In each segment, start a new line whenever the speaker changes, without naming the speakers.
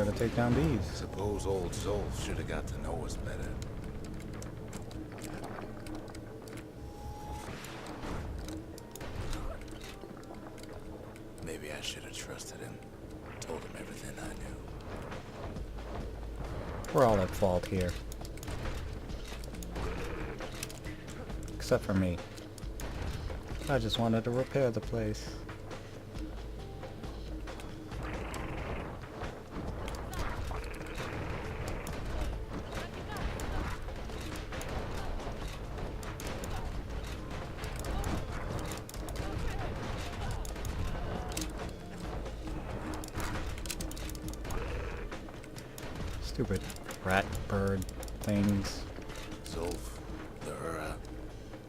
gotta take down these.
Suppose old Zolf should have got to know us better. Maybe I should have trusted him. Told him everything I knew.
We're all at fault here. Except for me. I just wanted to repair the place. Stupid rat bird things.
Zolf, the Ura,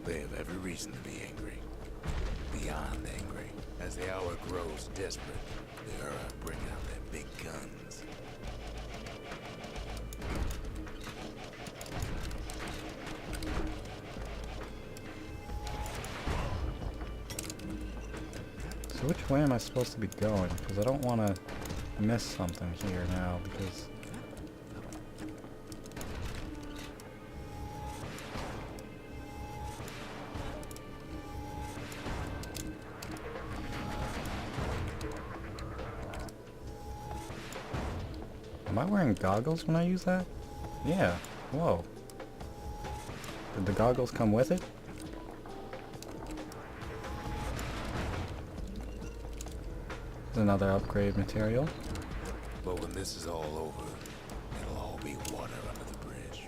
they have every reason to be angry. Beyond angry. As the hour grows desperate, the Ura bring out their big guns.
So which way am I supposed to be going? Because I don't want to miss something here now, because... Am I wearing goggles when I use that? Yeah. Whoa. Did the goggles come with it? There's another upgrade material.
But when this is all over, it'll all be water under the bridge.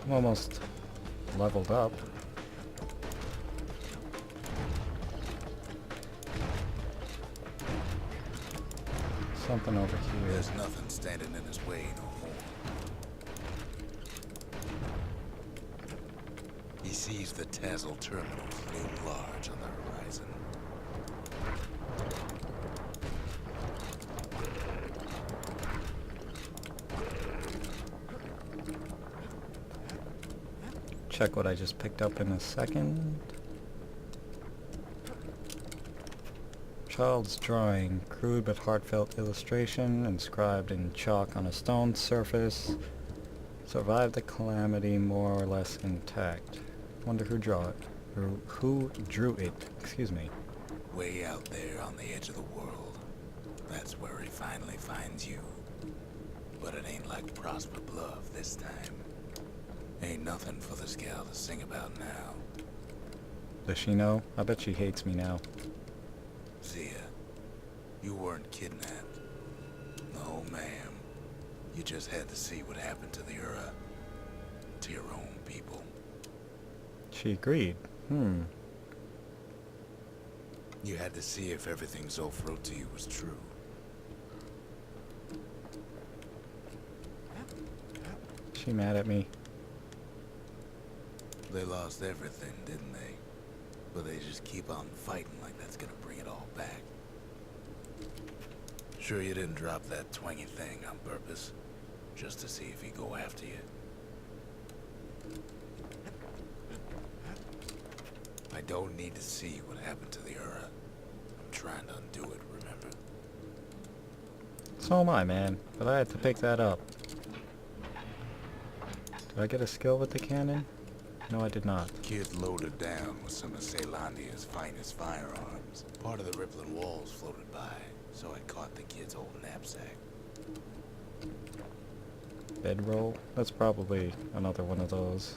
I'm almost leveled up. Something over here.
There's nothing standing in his way no more. He sees the Tazzle terminals loom large on the horizon.
Check what I just picked up in a second. Child's drawing, crude but heartfelt illustration, inscribed in chalk on a stone surface. Survived the calamity more or less intact. Wonder who drew it. Or who drew it, excuse me.
Way out there on the edge of the world. That's where he finally finds you. But it ain't like Prosper Bluff this time. Ain't nothing for this gal to sing about now.
Does she know? I bet she hates me now.
Zia, you weren't kidnapped. No, ma'am. You just had to see what happened to the Ura. To your own people.
She agreed.
You had to see if everything Zolf wrote to you was true.
She mad at me?
They lost everything, didn't they? But they just keep on fighting like that's gonna bring it all back. Sure you didn't drop that twangy thing on purpose? Just to see if he'd go after you? I don't need to see what happened to the Ura. I'm trying to undo it, remember?
So am I, man. But I had to pick that up. Did I get a skill with the cannon? No, I did not.
Kid loaded down with some of Ceylandia's finest firearms. Part of the rippling walls floated by, so I caught the kid's old knapsack.
Bedroll? That's probably another one of those.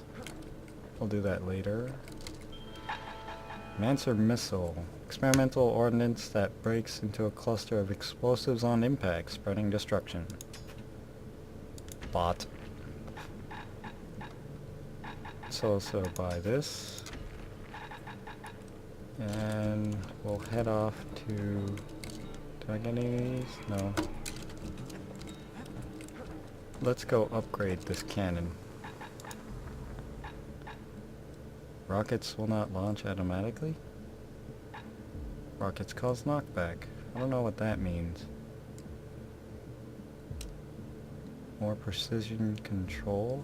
I'll do that later. Mancer missile. Experimental ordnance that breaks into a cluster of explosives on impact, spreading destruction. Bot. So buy this. And we'll head off to... Do I get any of these? No. Let's go upgrade this cannon. Rockets will not launch automatically? Rockets cause knockback. I don't know what that means. More precision control.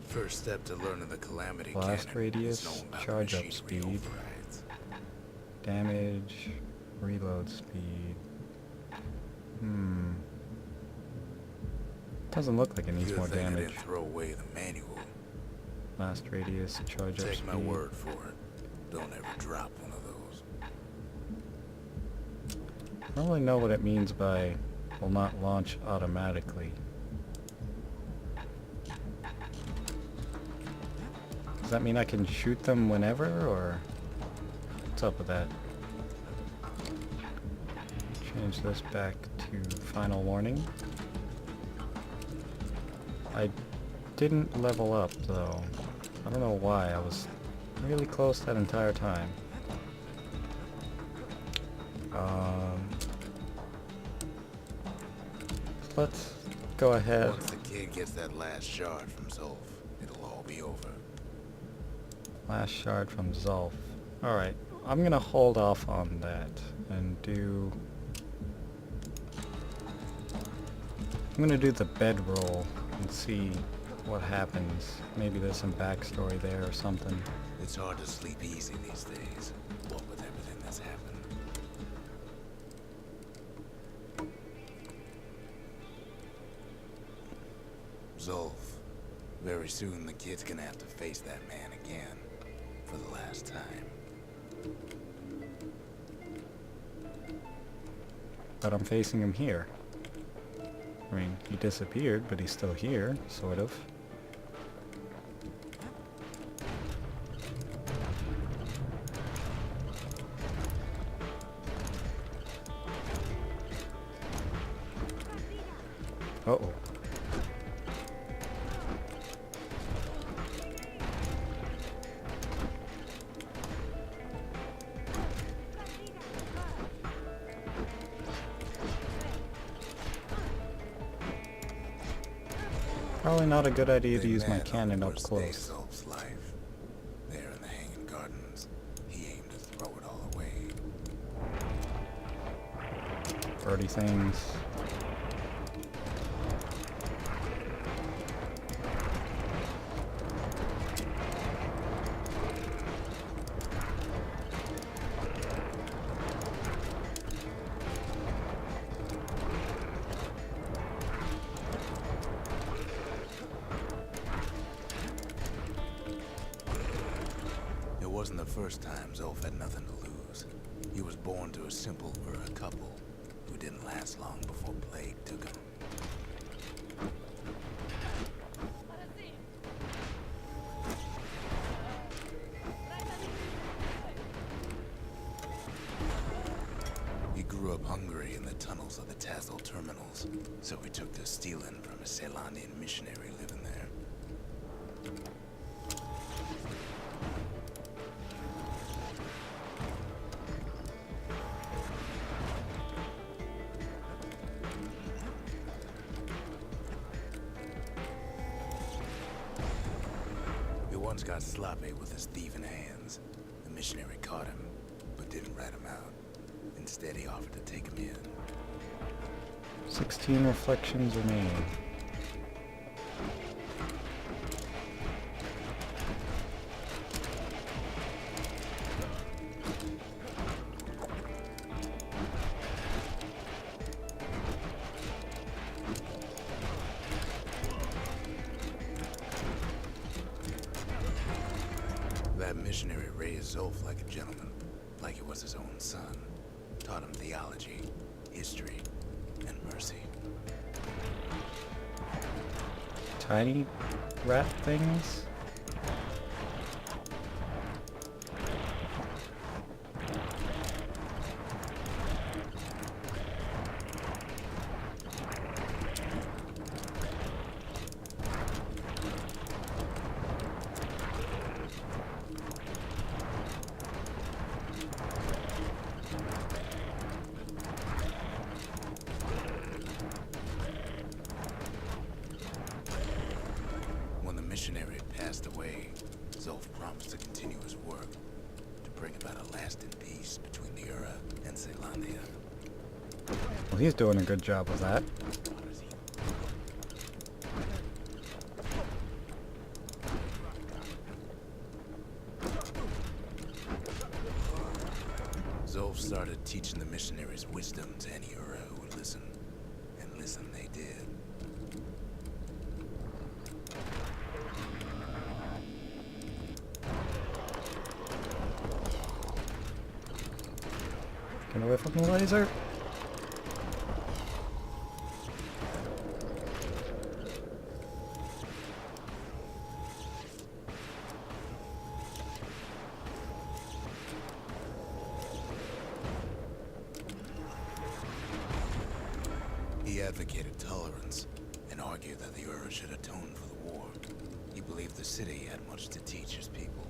First step to learning the calamity
Blast
cannon
radius,
is knowing about
charge up
machinery
speed.
overrides.
Damage, reload speed. Doesn't look like it needs
Good
more
thing I
damage.
didn't throw away the manual.
Blast radius, charge up
Take my
speed.
word for it. Don't ever drop one of those.
I don't really know what it means by will not launch automatically. Does that mean I can shoot them whenever, or what's up with that? Change this back to final warning. I didn't level up though. I don't know why. I was really close that entire time. Let's go ahead.
Once the kid gets that last shard from Zolf, it'll all be over.
Last shard from Zolf. Alright, I'm gonna hold off on that and do... I'm gonna do the bedroll and see what happens. Maybe there's some backstory there or something.
It's hard to sleep easy these days, what with everything that's happened. Zolf, very soon the kid's gonna have to face that man again, for the last time.
But I'm facing him here. I mean, he disappeared, but he's still here, sort of. Uh-oh. Probably not a good idea to use my cannon up close.
Zolf's life. There in the Hanging Gardens, he aimed to throw it all away.
Birdie things.
It wasn't the first time Zolf had nothing to lose. He was born to a simple Ura couple who didn't last long before plague took him. He grew up hungry in the tunnels of the Tassel terminals, so he took to stealing from a Ceylonian missionary living there. He once got sloppy with his thieving hands. The missionary caught him, but didn't rat him out. Instead, he offered to take him in.
16 reflections remain.
That missionary raised Zolf like a gentleman, like he was his own son. Taught him theology, history, and mercy.
Tiny rat things?
When the missionary passed away, Zolf promised to continue his work, to bring about a lasting peace between the Ura and Ceylandia.
Well, he's doing a good job of that.
Zolf started teaching the missionaries' wisdom to any Ura who would listen. And listen they did.
Get away from the laser!
He advocated tolerance and argued that the Ura should atone for the war. He believed the city had much to teach his people.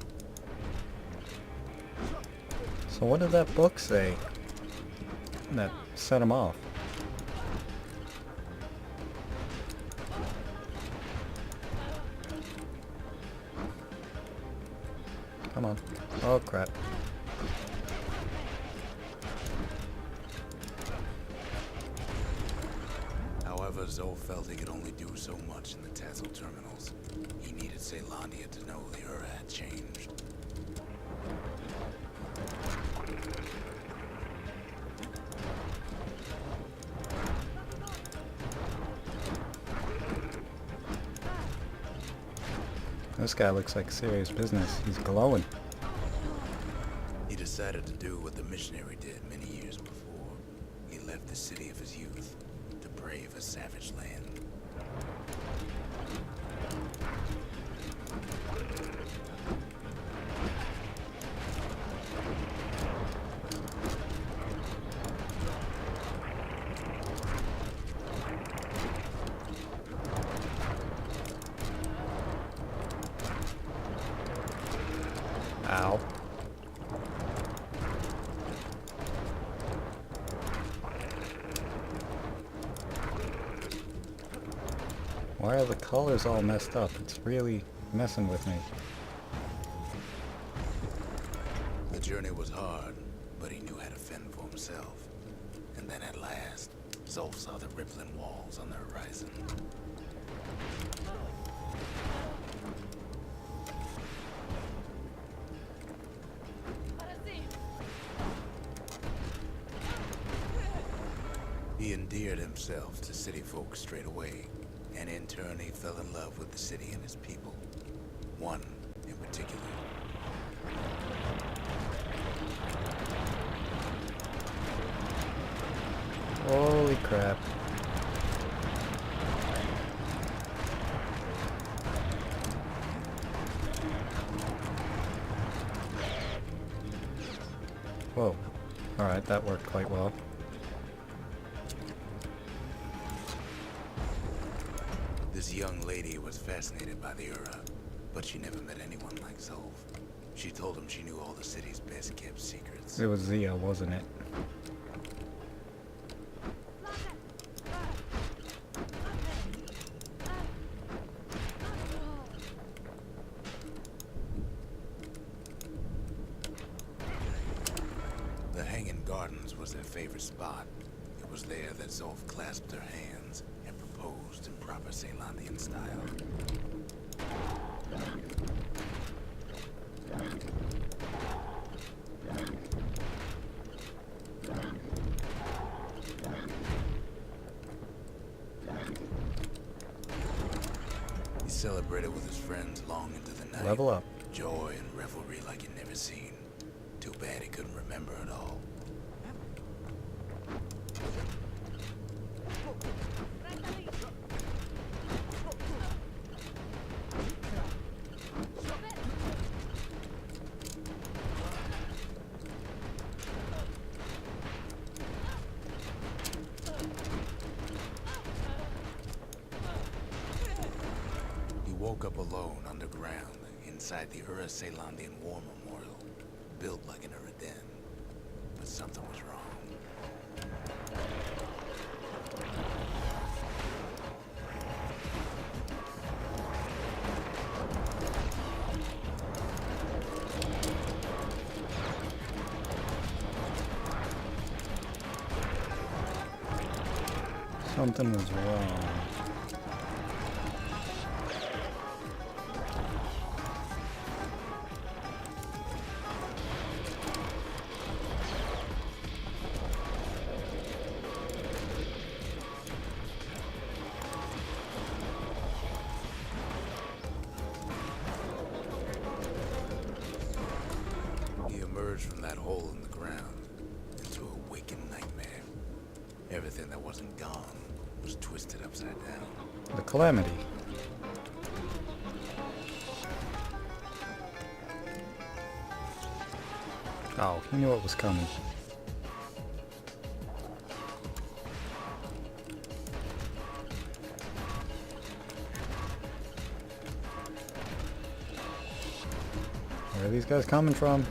So what did that book say that set him off? Come on. Oh crap.
However, Zoe felt he could only do so much in the Tassel terminals. He needed Ceylandia to know the Ura had changed.
This guy looks like serious business. He's glowing.
He decided to do what the missionary did many years before. He left the city of his youth to brave a savage land.
Ow. Why are the colors all messed up? It's really messing with me.
The journey was hard, but he knew how to fend for himself. And then at last, Zolf saw the rippling walls on the horizon. He endeared himself to city folk straight away, and in turn he fell in love with the city and its people. One in particular.
Holy crap. Whoa. Alright, that worked quite well.
This young lady was fascinated by the Ura, but she never met anyone like Zolf. She told him she knew all the city's best kept secrets.
It was Zia, wasn't it?
The Hanging Gardens was their favorite spot. It was there that Zolf clasped her hands and proposed in proper Ceylandian style. He celebrated with his friends long into the night.
Level up.
Joy and revelry like he'd never seen. Too bad he couldn't remember it all. He woke up alone underground inside the Ura Ceylandian War Memorial, built like an Ura den. But something was wrong.
Something was wrong.
Everything that wasn't gone was twisted upside down.
The Calamity. Oh, he knew it was coming. Where are these guys coming from?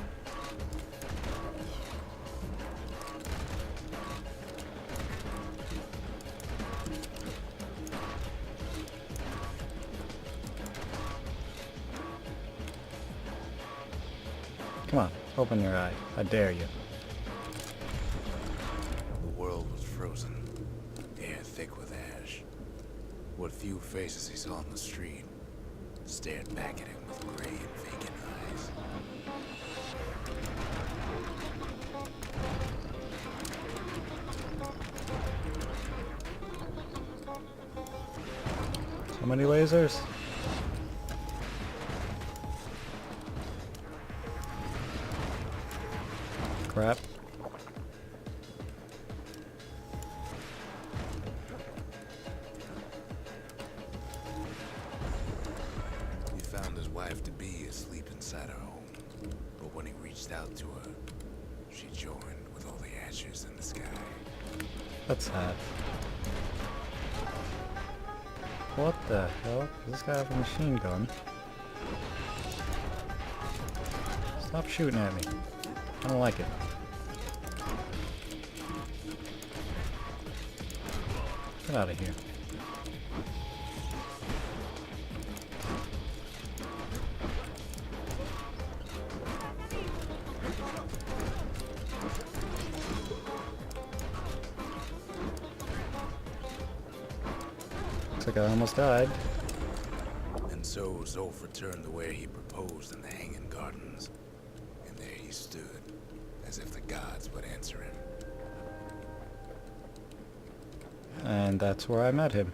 Come on, open your eye. I dare you.
The world was frozen, air thick with ash. What few faces he saw on the street stared back at him with gray and vacant eyes.
So many lasers? Crap.
He found his wife to be asleep inside her home, but when he reached out to her, she joined with all the ashes in the sky.
That's sad. What the hell? Does this guy have a machine gun? Stop shooting at me. I don't like it. Get out of here. Looks like I almost died.
And so Zolf returned to where he proposed in the Hanging Gardens. And there he stood, as if the gods would answer him.
And that's where I met him.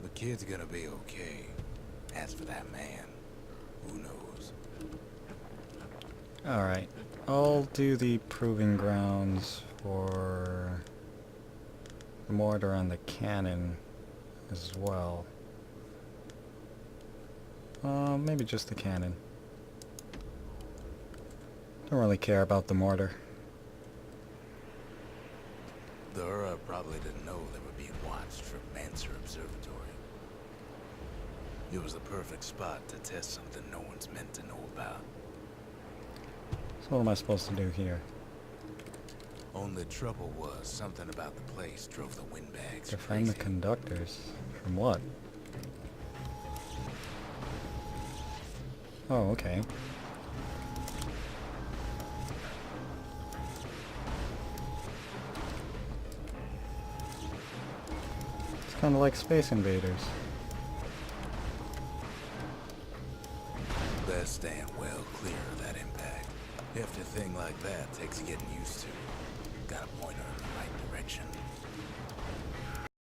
The kid's gonna be okay. As for that man, who knows?
Alright, I'll do the proving grounds for the mortar and the cannon as well. Maybe just the cannon. Don't really care about the mortar.
The Ura probably didn't know they were being watched from Mancer Observatory. It was the perfect spot to test something no one's meant to know about.
So what am I supposed to do here?
Only trouble was something about the place drove the windbags
Defend the
crazy.
conductors. From what? Oh, okay. It's kind of like Space Invaders.
Best stand well clear of that impact. Hefty thing like that takes getting used to. Got a pointer in the right direction.